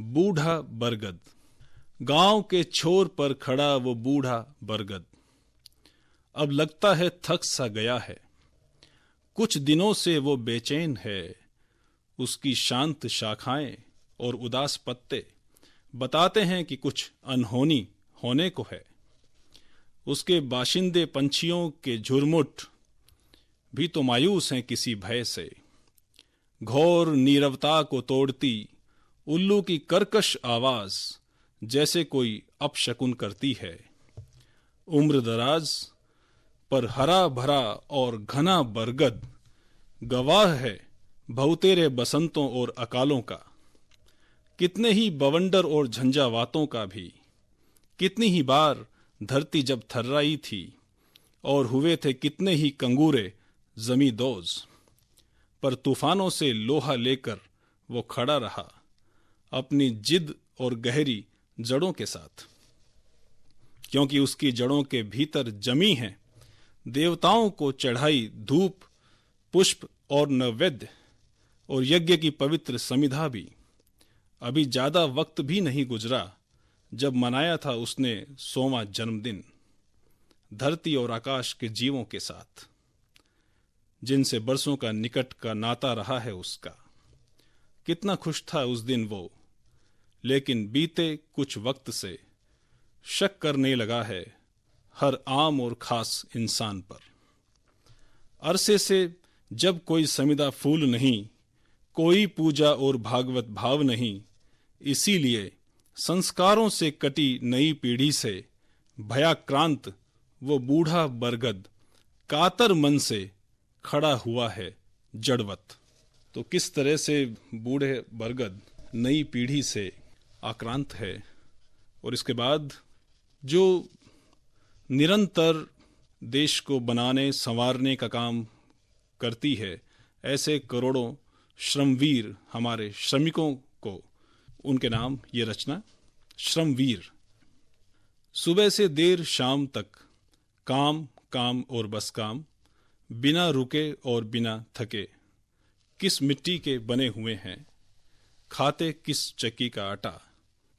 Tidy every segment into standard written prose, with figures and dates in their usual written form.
बूढ़ा बरगद। गांव के छोर पर खड़ा वो बूढ़ा बरगद अब लगता है थक सा गया है। कुछ दिनों से वो बेचैन है। उसकी शांत शाखाएं और उदास पत्ते बताते हैं कि कुछ अनहोनी होने को है। उसके बाशिंदे पंछियों के झुरमुट भी तो मायूस हैं किसी भय से। घोर नीरवता को तोड़ती उल्लू की कर्कश आवाज जैसे कोई अपशकुन करती है। उम्र दराज पर हरा भरा और घना बरगद गवाह है बहुतेरे बसंतों और अकालों का। कितने ही बवंडर और झंझावातों का भी। कितनी ही बार धरती जब थर्राई थी और हुए थे कितने ही कंगूरे जमींदोज, पर तूफानों से लोहा लेकर वो खड़ा रहा अपनी जिद और गहरी जड़ों के साथ। क्योंकि उसकी जड़ों के भीतर जमी है देवताओं को चढ़ाई धूप पुष्प और नैवेद्य और यज्ञ की पवित्र समिधा भी। अभी ज्यादा वक्त भी नहीं गुजरा जब मनाया था उसने 100वां जन्मदिन धरती और आकाश के जीवों के साथ, जिनसे बरसों का निकट का नाता रहा है उसका। कितना खुश था उस दिन वो, लेकिन बीते कुछ वक्त से शक करने लगा है हर आम और खास इंसान पर। अरसे से जब कोई समिदा फूल नहीं, कोई पूजा और भागवत भाव नहीं, इसीलिए संस्कारों से कटी नई पीढ़ी से भयाक्रांत वो बूढ़ा बरगद कातर मन से खड़ा हुआ है जड़वत। तो किस तरह से बूढ़े बरगद नई पीढ़ी से आक्रांत है, और इसके बाद जो निरंतर देश को बनाने संवारने का काम करती है, ऐसे करोड़ों श्रमवीर हमारे श्रमिकों को, उनके नाम ये रचना श्रमवीर। सुबह से देर शाम तक काम काम और बस काम, बिना रुके और बिना थके। किस मिट्टी के बने हुए हैं, खाते किस चक्की का आटा।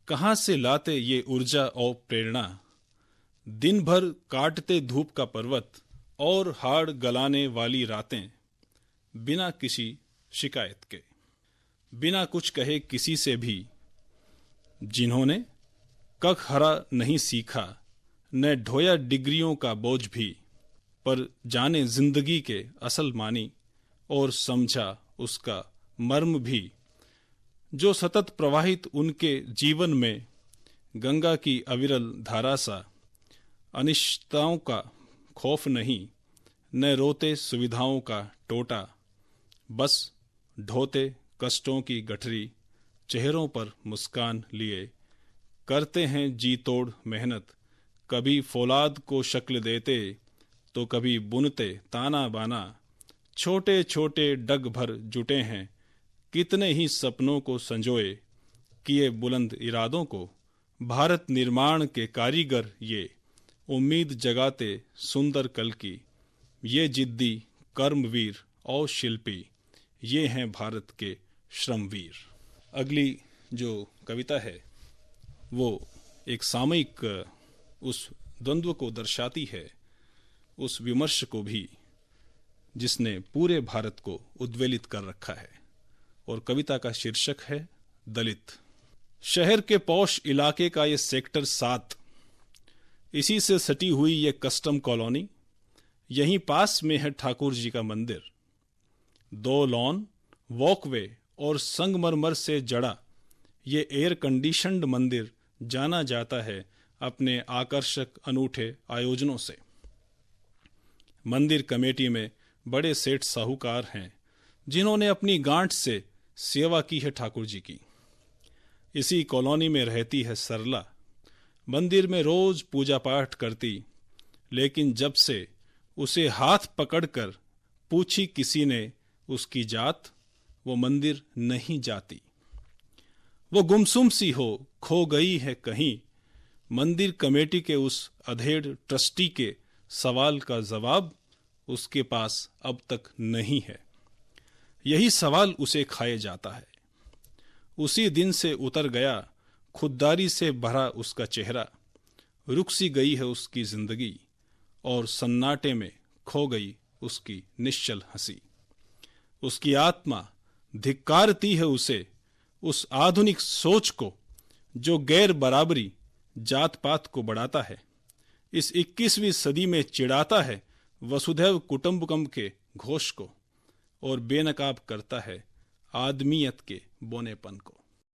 कहाँ से लाते ये ऊर्जा और प्रेरणा। दिन भर काटते धूप का पर्वत और हाड़ गलाने वाली रातें, बिना किसी शिकायत के, बिना कुछ कहे किसी से भी। जिन्होंने कख हरा नहीं सीखा, न ढोया डिग्रियों का बोझ भी, पर जाने जिंदगी के असल मानी और समझा उसका मर्म भी। जो सतत प्रवाहित उनके जीवन में गंगा की अविरल धारा सा, अनिश्चितताओं का खौफ नहीं, न रोते सुविधाओं का टोटा। बस ढोते कष्टों की गठरी, चेहरों पर मुस्कान लिए। करते हैं जी तोड़ मेहनत, कभी फौलाद को शक्ल देते तो कभी बुनते ताना बाना। छोटे छोटे डग भर जुटे हैं, कितने ही सपनों को संजोए। किए बुलंद इरादों को भारत निर्माण के कारीगर ये। उम्मीद जगाते सुंदर कल की, ये जिद्दी कर्मवीर और शिल्पी, ये हैं भारत के श्रमवीर। अगली जो कविता है वो एक सामयिक उस द्वंद्व को दर्शाती है, उस विमर्श को भी जिसने पूरे भारत को उद्वेलित कर रखा है। और कविता का शीर्षक है दलित। शहर के पौष इलाके का ये सेक्टर 7, इसी से सटी हुई ये कस्टम कॉलोनी, यहीं पास में है ठाकुर जी का मंदिर। 2 लॉन, वॉकवे और संगमरमर से जड़ा ये एयर कंडीशन्ड मंदिर जाना जाता है अपने आकर्षक अनूठे आयोजनों से। मंदिर कमेटी में बड़े सेठ साहूकार हैं जिन्होंने अपनी गांठ से सेवा की है ठाकुर जी की। इसी कॉलोनी में रहती है सरला, मंदिर में रोज पूजा पाठ करती, लेकिन जब से उसे हाथ पकड़कर पूछी किसी ने उसकी जात, वो मंदिर नहीं जाती। वो गुमसुम सी हो, खो गई है कहीं। मंदिर कमेटी के उस अधेड़ ट्रस्टी के सवाल का जवाब उसके पास अब तक नहीं है। यही सवाल उसे खाए जाता है। उसी दिन से उतर गया खुददारी से भरा उसका चेहरा, रुक सी गई है उसकी जिंदगी और सन्नाटे में खो गई उसकी निश्चल हंसी। उसकी आत्मा धिक्कारती है उसे, उस आधुनिक सोच को जो गैर बराबरी जात पात को बढ़ाता है, इस 21वीं सदी में चिढ़ाता है वसुधैव कुटुंबकम के घोष को और बेनकाब करता है आदमियत के बोनेपन को।